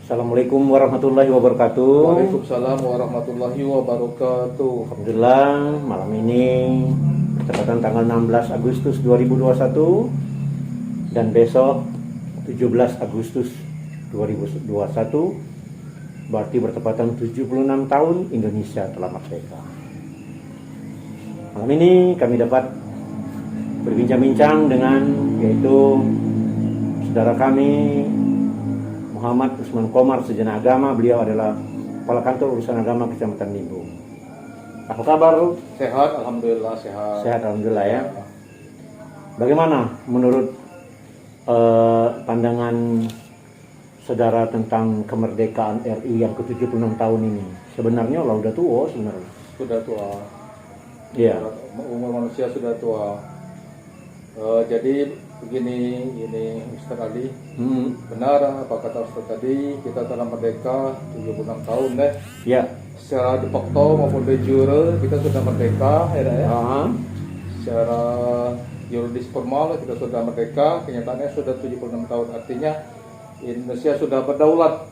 Assalamualaikum warahmatullahi wabarakatuh. Waalaikumsalam warahmatullahi wabarakatuh. Alhamdulillah, malam ini bertepatan tanggal 16 Agustus 2021 dan besok 17 Agustus 2021 berarti bertepatan 76 tahun Indonesia telah merdeka. Malam ini kami dapat berbincang-bincang dengan yaitu saudara kami Muhammad Usman Komar, Sarjana Agama. Beliau adalah Kepala Kantor Urusan Agama Kecamatan Nibu. Apa kabar? Sehat, alhamdulillah sehat. Sehat, alhamdulillah ya. Bagaimana menurut pandangan saudara tentang kemerdekaan RI yang ke-76 tahun ini? Sebenarnya udah tua sebenarnya. Sudah tua. Iya. Umur manusia sudah tua. Jadi begini, ini Ustaz Ali. Benar apa kata Ustaz tadi, kita telah merdeka 76 tahun deh. Ya. Secara de facto maupun de jure kita sudah merdeka ya. Secara yuridis formal kita sudah merdeka, kenyataannya sudah 76 tahun. Artinya Indonesia sudah berdaulat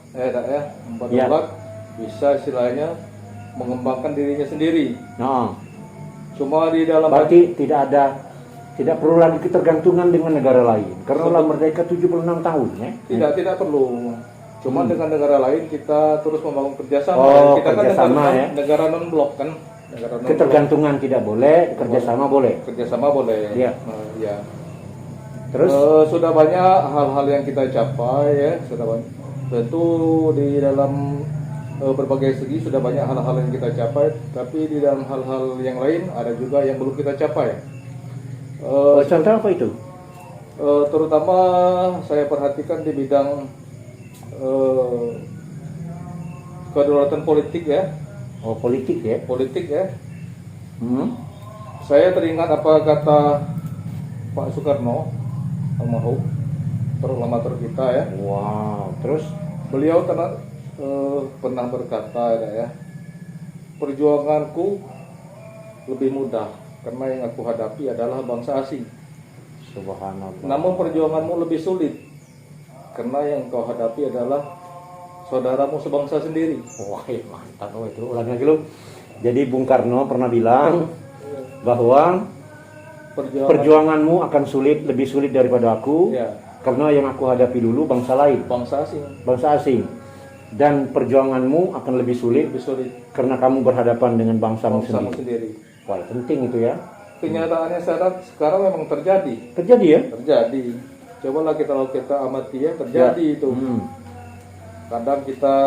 berdaulat, bisa istilahnya mengembangkan dirinya sendiri. Cuma di dalam berarti tidak perlu lagi ketergantungan dengan negara lain karena telah merdeka 76 tahun ya. Tidak perlu. Cuma dengan negara lain kita terus membangun kerjasama. Kita kerjasama kan ya. Negara non blok kan. Ketergantungan tidak boleh, kerjasama boleh. Kerjasama boleh. Iya. Ya. Terus sudah banyak hal-hal yang kita capai ya. Sudah banyak. Tentu di dalam berbagai segi sudah banyak hal-hal yang kita capai. Tapi di dalam hal-hal yang lain ada juga yang belum kita capai. Contoh apa itu? Terutama saya perhatikan di bidang kedaulatan politik ya. Politik ya. Politik ya. Saya teringat apa kata Pak Soekarno, almarhum proklamator kita ya. Wow. Terus beliau pernah berkata ya, perjuanganku lebih mudah karena yang aku hadapi adalah bangsa asing. Subhanallah. Namun perjuanganmu lebih sulit karena yang kau hadapi adalah saudaramu sebangsa sendiri. Wah, mantap itu. Ulang lagi lu. Jadi Bung Karno pernah bilang bahwa perjuanganmu akan lebih sulit daripada aku ya. Karena yang aku hadapi dulu bangsa lain, bangsa asing. Dan perjuanganmu akan lebih sulit karena kamu berhadapan dengan bangsamu sendiri. Wah, penting itu ya. Kenyataannya sekarang memang terjadi. Terjadi ya? Terjadi. Cobalah kita amati ya, terjadi ya. Itu. Kadang kita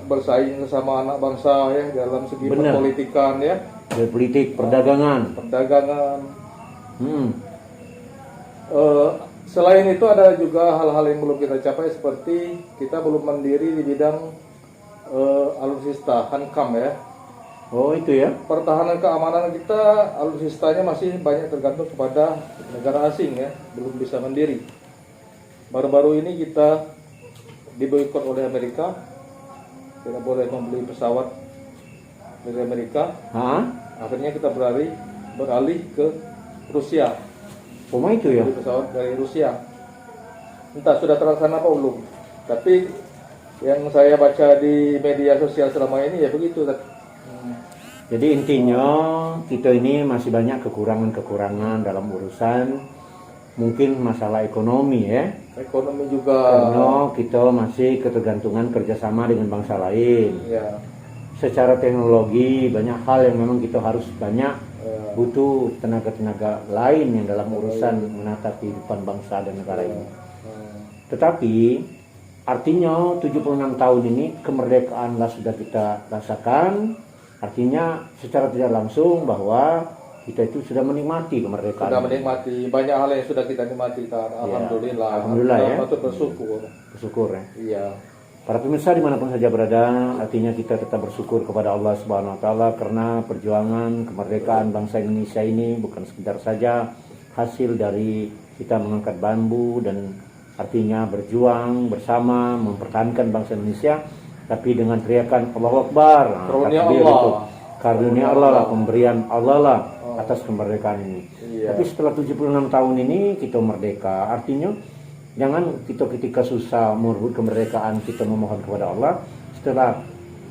bersaing sama anak bangsa ya dalam segi perpolitikan ya. Politik, perdagangan. Selain itu ada juga hal-hal yang belum kita capai seperti kita belum mandiri di bidang alutsista Hankam ya. Oh itu ya. Pertahanan keamanan kita alutsistanya masih banyak tergantung kepada negara asing ya, belum bisa mandiri. Baru-baru ini kita diboikot oleh Amerika, tidak boleh membeli pesawat dari Amerika. Akhirnya kita beralih ke Rusia. Itu ya. Beli pesawat dari Rusia. Entah sudah terlaksana apa belum. Tapi yang saya baca di media sosial selama ini ya begitu. Jadi intinya kita ini masih banyak kekurangan dalam urusan mungkin masalah ekonomi ya. Ekonomi juga. Karena kita masih ketergantungan kerjasama dengan bangsa lain. Ya. Secara teknologi banyak hal yang memang kita harus butuh tenaga-tenaga lain yang dalam urusan menata kehidupan bangsa dan negara ini. Tetapi artinya 76 tahun ini kemerdekaanlah sudah kita rasakan. Artinya secara tidak langsung bahwa kita itu sudah menikmati kemerdekaan. Sudah menikmati banyak hal yang sudah kita nikmati. Alhamdulillah. Alhamdulillah ya. Patut bersyukur. Bersyukur ya. Iya. Para pemirsa dimanapun saja berada, artinya kita tetap bersyukur kepada Allah Subhanahu Wa Taala karena perjuangan kemerdekaan bangsa Indonesia ini bukan sekedar saja hasil dari kita mengangkat bambu dan artinya berjuang bersama mempertahankan bangsa Indonesia. Tapi dengan teriakan Allahu Akbar, karunia Allah lah, pemberian Allah lah atas kemerdekaan ini. Tapi setelah 76 tahun ini kita merdeka, artinya Jangan kita ketika susah merebut kemerdekaan kita memohon kepada Allah, setelah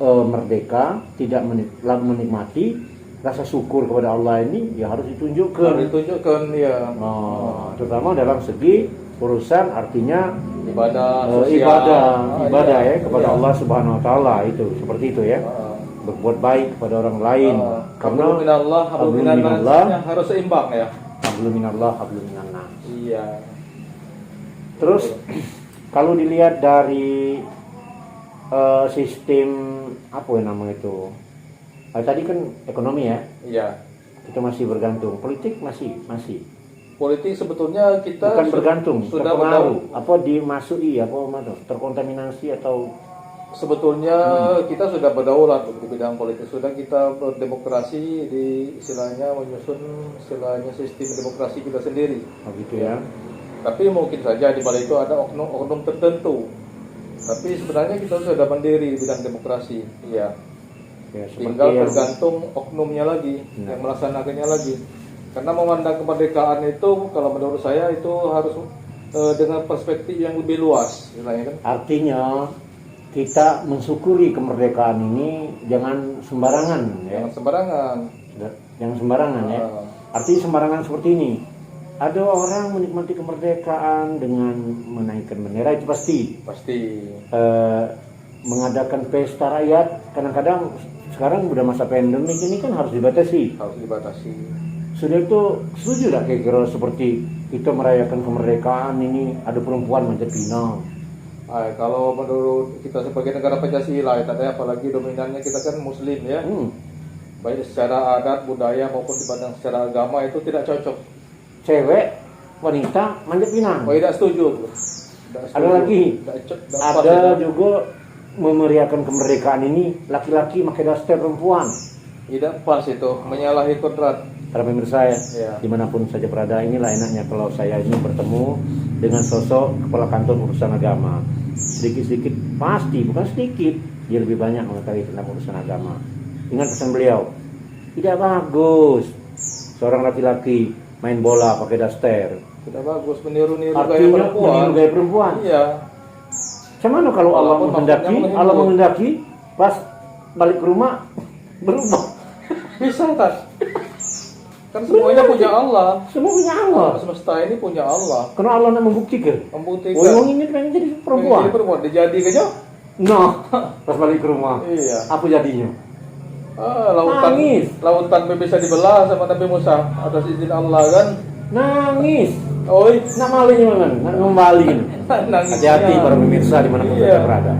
merdeka tidak menikmati rasa syukur kepada Allah ini ya harus ditunjukkan. Ya. Terutama dalam segi urusan artinya Ibadah, ibadah ya kepada iya. Allah Subhanahu Wa Taala, itu seperti itu ya. Berbuat baik kepada orang lain. Karena hablum minallah harus seimbang ya. Hablum minallah, hablum minannas. Iya. Terus kalau dilihat dari sistem apa yang namanya itu, tadi kan ekonomi ya. Iya. Kita masih bergantung. Politik masih. Politik sebetulnya kita Bukan bergantung, sudah terpengaruh. Apa dimasuki, terkontaminasi atau sebetulnya kita sudah berdaulat di bidang politik, sudah kita berdemokrasi di istilahnya menyusun istilahnya sistem demokrasi kita sendiri. Oh gitu ya. Tapi mungkin saja di balik itu ada oknum-oknum tertentu. Tapi sebenarnya kita sudah mandiri di bidang demokrasi. Iya. Ya, Tinggal tergantung oknumnya lagi, yang melaksanakannya lagi. Karena memandang kemerdekaan itu kalau menurut saya itu harus dengan perspektif yang lebih luas, istilahnya kan. Artinya kita mensyukuri kemerdekaan ini jangan sembarangan ya. Jangan sembarangan ya. Artinya sembarangan seperti ini. Ada orang menikmati kemerdekaan dengan menaikkan bendera, itu pasti. Mengadakan pesta rakyat, kadang-kadang sekarang udah masa pandemi ini kan harus dibatasi. Sudah itu setuju tak kira-kira seperti kita merayakan kemerdekaan ini ada perempuan manjat pinang? Kalau menurut kita sebagai negara Pancasila, apalagi dominannya kita kan Muslim ya. Baik secara adat, budaya maupun dipandang secara agama itu tidak cocok. Cewek, wanita manjat pinang. Tidak setuju. Ada lagi, ada juga memeriahkan kemerdekaan ini laki-laki pakai daster perempuan. Tidak pas itu, menyalahi kodrat. Para pemirsa ya, dimanapun saja berada, inilah enaknya kalau saya ini bertemu dengan sosok kepala kantor urusan agama. Sedikit-sedikit, pasti bukan sedikit, dia lebih banyak mengetahui tentang urusan agama. Ingat pesan beliau, tidak bagus seorang laki-laki main bola pakai daster. Tidak bagus meniru-niru gaya perempuan. Iya. Cuman kalau Allah menghendaki pas balik ke rumah berubah. Bisa kan? Kan semuanya punya Allah. Semua punya Allah. Semesta ini punya Allah. Karena Allah nak membuktikan. Orang ini pengen jadi perempuan. Dijadikan aja. No, pas balik ke rumah. Iya. Apa jadinya? Lautan bisa dibelah sama Nabi Musa atas izin Allah kan. Nangis. Oi, nak malingin mana? Nak ngembalin. Hati-hati para pemirsa dimanapun kita berada.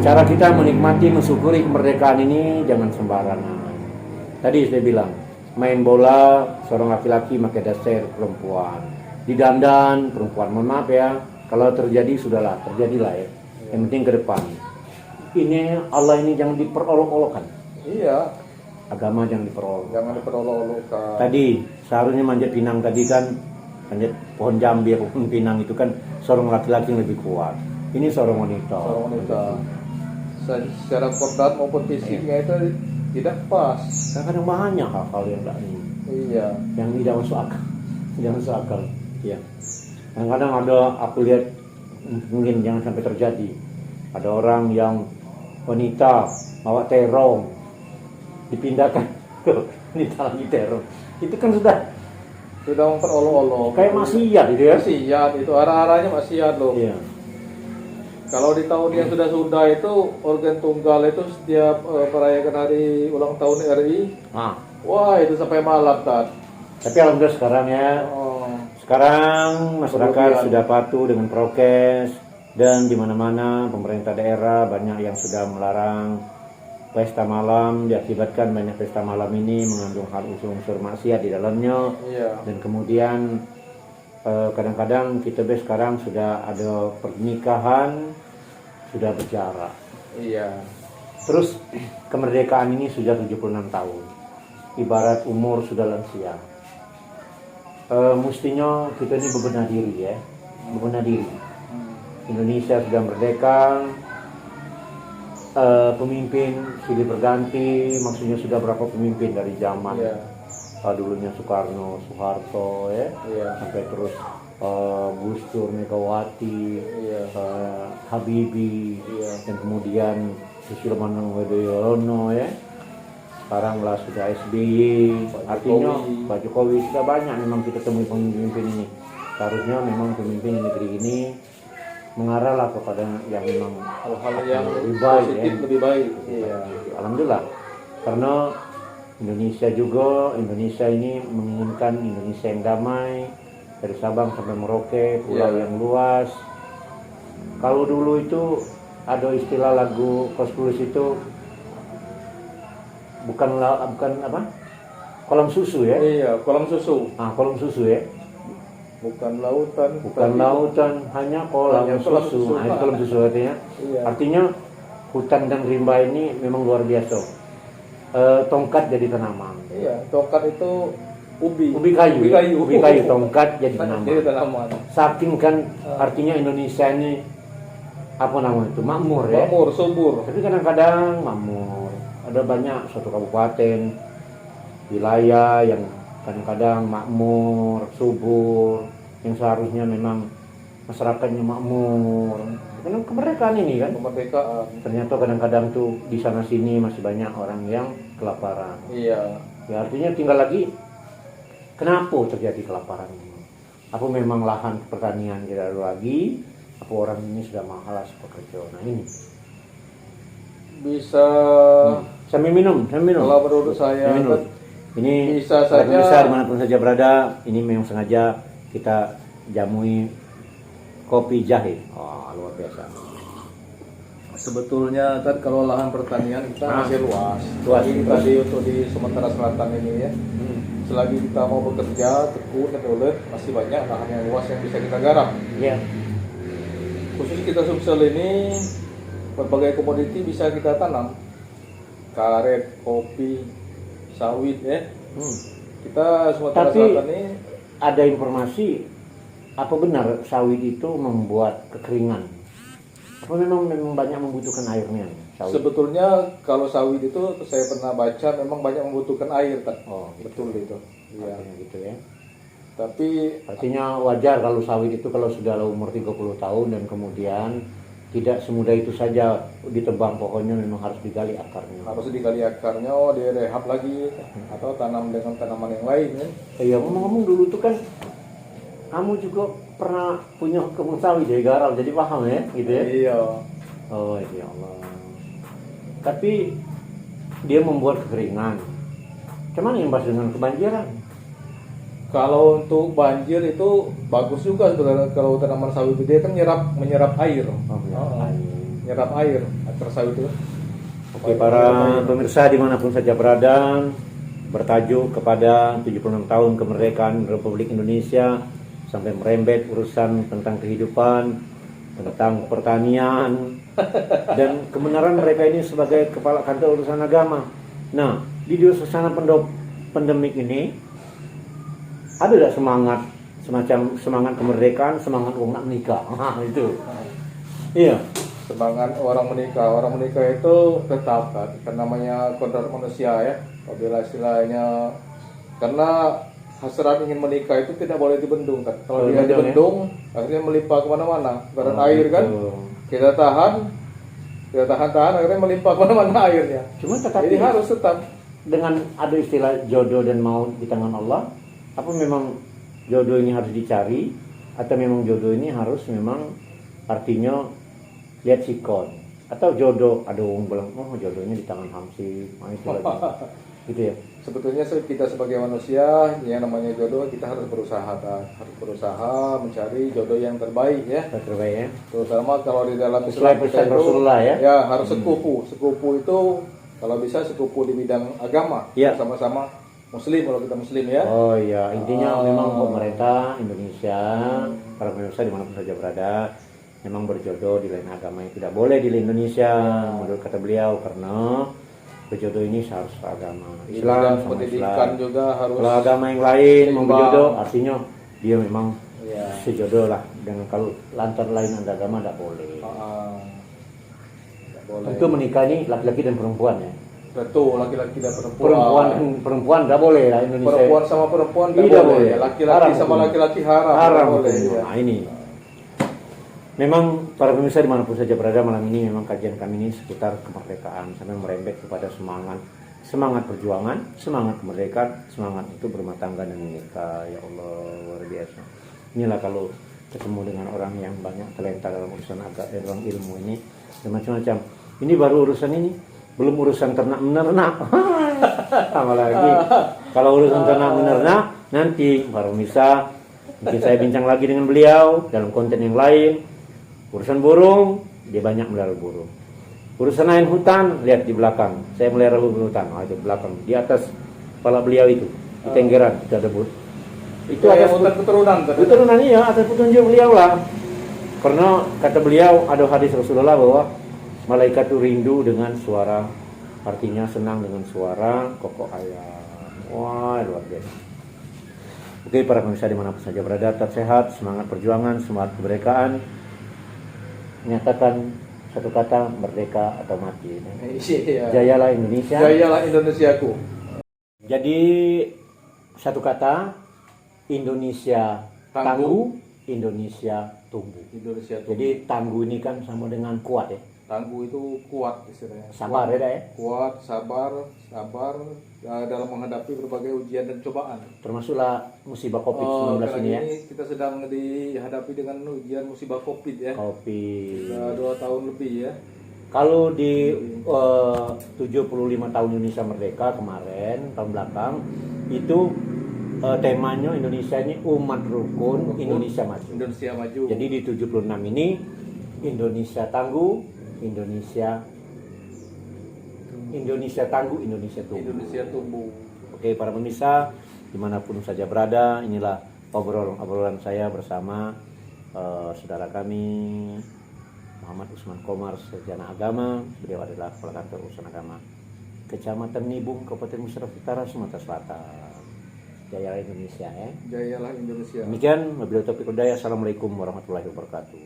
Cara kita menikmati, mensyukuri kemerdekaan ini jangan sembarangan. Tadi saya bilang, main bola seorang laki-laki pakai daster perempuan, didandan perempuan. Mohon maaf ya, kalau terjadi sudahlah, terjadilah ya. Yang penting ke depan. Ini Allah ini jangan diperolok-olokkan. Iya. Agama jangan diperolok-olokkan. Tadi seharusnya manjat pinang tadi kan, manjat pohon jambi, pohon pinang itu kan seorang laki-laki yang lebih kuat. Ini seorang wanita. Secara kodrat maupun fisiknya itu tidak pas. Kadang-kadang banyak hal-hal yang tidak ini. Iya. Yang tidak masuk akal. Tidak masuk akal. Iya. Kadang-kadang ada, aku lihat mungkin jangan sampai terjadi. Ada orang yang wanita bawa terong dipindahkan ke wanita lagi terong. Itu kan sudah memperolok-olok. Kayak maksiat itu ya. Maksiat itu arah-arahnya maksiat loh. Iya. Kalau di tahun yang sudah itu organ tunggal itu setiap merayakan hari ulang tahun RI. Wah, itu sampai malam kan. Tapi alhamdulillah sekarang ya. Sekarang masyarakat sudah patuh dengan prokes dan di mana-mana pemerintah daerah banyak yang sudah melarang pesta malam, diakibatkan banyak pesta malam ini mengandung hal unsur maksiat di dalamnya. Iya. Dan kemudian kadang-kadang kita sekarang sudah ada pernikahan sudah berjarak. Iya. Terus kemerdekaan ini sudah 76 tahun. Ibarat umur sudah lansia. Mestinya kita ini berbenah diri ya. Berbenah diri. Indonesia sudah merdeka. Pemimpin silih berganti, maksudnya sudah berapa pemimpin dari zaman dulunya Soekarno, Soeharto ya, sampai terus Gus Dur, Megawati, Iya. Habibie, Iya. dan kemudian Susilo Bambang Yudhoyono ya. Sekarang lah sudah SBY, Pak artinya Jokowi. Pak Jokowi sudah banyak memang kita temui pemimpin ini. Seharusnya memang pemimpin negeri ini mengarahlah kepada yang memang Hal-hal yang lebih baik, positif ya. lebih baik. Iya. Alhamdulillah, karena Indonesia ini menginginkan Indonesia yang damai dari Sabang sampai Merauke, pulau Iya. yang luas. Kalau dulu itu ada istilah lagu Koskulus itu bukan apa? Kolam susu ya. Iya, kolam susu. Kolam susu ya. Bukan lautan. Bukan tapi- lautan, hanya kolam Hanya kolam susu. susu. Itu kolam susu artinya. Iya. Artinya hutan dan rimba ini memang luar biasa. Tongkat jadi tanaman. Iya, tongkat itu ubi. Ubi kayu, Ubi ya? kayu. Tongkat jadi tanaman. Jadi tanaman. Saking kan artinya Indonesia ini apa namanya itu makmur ya. Makmur, subur. Tapi kadang-kadang makmur. Ada banyak suatu kabupaten, wilayah yang kadang-kadang makmur, subur, yang seharusnya memang masyarakatnya makmur. Karena kemerdekaan ini kan. Kemerdekaan. Ternyata kadang-kadang tuh di sana sini masih banyak orang yang kelaparan. Iya. Ya artinya tinggal lagi kenapa terjadi kelaparan ini? Apa memang lahan pertanian tidak ada lagi? Apa orang ini sudah malas bekerja? Nah ini. Bisa Sambil minum. kalau menurut saya Sambil minum. kan Ini bisa para saja- pemirsa dimanapun saja berada, ini memang sengaja kita jamui kopi jahe. Wah luar biasa. sebetulnya kan kalau lahan pertanian kita masih luas. Luas. Lagi tadi untuk di Sumatera Selatan ini ya. Selagi kita mau bekerja tekun dan ulet masih banyak lahan yang luas yang bisa kita garap. Iya. Khusus kita Sumsel ini berbagai komoditi bisa kita tanam. Karet, kopi, sawit ya. Kita Sumatera Tapi- Selatan ini Ada informasi apa benar sawit itu membuat kekeringan? Apa memang banyak membutuhkan airnya sawit? sebetulnya kalau sawit itu saya pernah baca memang banyak membutuhkan air, Tat. Oh, Betul itu. Iya. artinya gitu ya. Tapi Artinya wajar kalau sawit itu kalau sudah umur 30 tahun dan kemudian tidak semudah itu saja ditebang, pokoknya memang harus digali akarnya. harus digali akarnya, oh, direhab lagi atau tanam dengan tanaman yang lain kan. Iya, ngomong-ngomong dulu tuh kan kamu juga pernah punya kebun sawit ya, garau, jadi paham ya, gitu ya. Iya. Oh ya Allah. Tapi dia membuat kekeringan. Cuman imbas dengan kebanjiran. Kalau untuk banjir itu bagus juga sebenarnya kalau tanaman sawit itu dia kan menyerap air. Menyerap air akar sawit itu. Oke, para pemirsa dimanapun saja berada, bertajuk kepada 76 tahun kemerdekaan Republik Indonesia sampai merembet urusan tentang kehidupan, tentang pertanian, dan kebenaran mereka ini sebagai kepala kantor urusan agama. Nah, di suasana pandemik ini ada tidak semangat semacam semangat kemerdekaan, semangat orang menikah? Nah, itu. Iya. Semangat orang menikah itu tetap kan namanya kodrat manusia ya. Apabila istilahnya karena hasrat ingin menikah itu tidak boleh dibendung kan. Kalau Oh, dia dibendung, dibendung akhirnya melimpah kemana-mana. Barat Oh, air kan gitu. kita tahan akhirnya melimpah kemana-mana airnya. Cuma tetapi Jadi harus tetap dengan ada istilah jodoh dan maut di tangan Allah, apa memang jodoh ini harus dicari atau memang jodoh ini harus memang artinya lihat sikon, atau jodoh ada orang bilang oh jodohnya di tangan Hamsi, nah itu lagi gitu ya. sebetulnya kita sebagai manusia yang namanya jodoh kita harus berusaha kan? Harus berusaha mencari jodoh yang terbaik ya. Terbaik ya. Terutama kalau di dalam Sesuai Islam kita pesan Rasulullah ya. Ya harus sekufu itu kalau bisa sekufu di bidang agama Ya. sama-sama muslim kalau kita muslim ya. Oh iya, intinya Oh. memang pemerintah Indonesia, para pemirsa dimanapun saja berada, memang berjodoh di lain agama yang tidak boleh di Indonesia, menurut kata beliau, karena berjodoh ini harus agama Di Islam bidang sama pendidikan Islam. juga harus Kalau agama yang lain mau seimbang. berjodoh, artinya dia memang ya. sejodoh lah. Dengan kalau lantar lain agama tidak boleh. Tidak boleh. Itu menikah ini laki-laki dan perempuan ya. Betul, laki-laki dan perempuan. Perempuan nggak boleh lah Indonesia. Perempuan sama perempuan nggak Tidak boleh. boleh. Laki-laki Haram sama hukumnya. laki-laki haram. Haram nggak boleh. hukumnya. Ya. Nah ini. Memang para pemirsa dimanapun saja berada, malam ini memang kajian kami ini seputar kemerdekaan sampai merembet kepada semangat perjuangan, semangat kemerdekaan, semangat untuk berumah tangga dan menikah. Ya Allah, luar biasa. Inilah kalau ketemu dengan orang yang banyak talenta dalam urusan dalam ilmu ini dan macam-macam. Ini baru urusan ini, belum urusan ternak menernak. Sama lagi. Kalau urusan ternak menernak nanti para pemirsa mungkin saya bincang lagi dengan beliau dalam konten yang lain. Urusan burung, dia banyak melihara burung. Urusan lain hutan, lihat di belakang. Saya melihara hutan, itu belakang. Di atas kepala beliau itu, di Tenggeran, itu ada burung. Itu ada hutan keturunan. Keturunan iya, atas petunjuk beliau lah. Karena kata beliau ada hadis Rasulullah bahwa malaikat itu rindu dengan suara, artinya senang dengan suara kokok ayam. Wah, luar biasa. Oke, para pemirsa dimanapun saja berada, tetap sehat, semangat perjuangan, semangat kemerdekaan. Menyatakan satu kata, merdeka atau mati. Iya. Jayalah Indonesia. Jayalah Indonesiaku. Jadi satu kata, Indonesia tangguh, Indonesia tumbuh. Indonesia tumbuh. Jadi tangguh ini kan sama dengan kuat ya. Tangguh itu kuat istilahnya. Sabar kuat, ya. Kuat, sabar dalam menghadapi berbagai ujian dan cobaan. Termasuklah musibah Covid-19 ini ya. Kita sedang dihadapi dengan ujian musibah Covid ya. Covid. Sudah 2 tahun lebih ya. Kalau di 75 tahun Indonesia Merdeka kemarin, tahun belakang, itu temanya Indonesia ini umat rukun, Indonesia maju. Indonesia maju. Jadi di 76 ini Indonesia tangguh, Indonesia tangguh, Indonesia tumbuh. Indonesia tumbuh. Oke, para pemirsa dimanapun saja berada, inilah obrolan saya bersama saudara kami Muhammad Usman Komar, sarjana agama. Beliau adalah kepala kantor urusan agama Kecamatan Nibung, Kabupaten Musyraf Utara, Sumatera Selatan. Jayalah Indonesia ya. Jayalah Indonesia. Demikian, wabillahi taufiq wal hidayah. Assalamualaikum warahmatullahi wabarakatuh.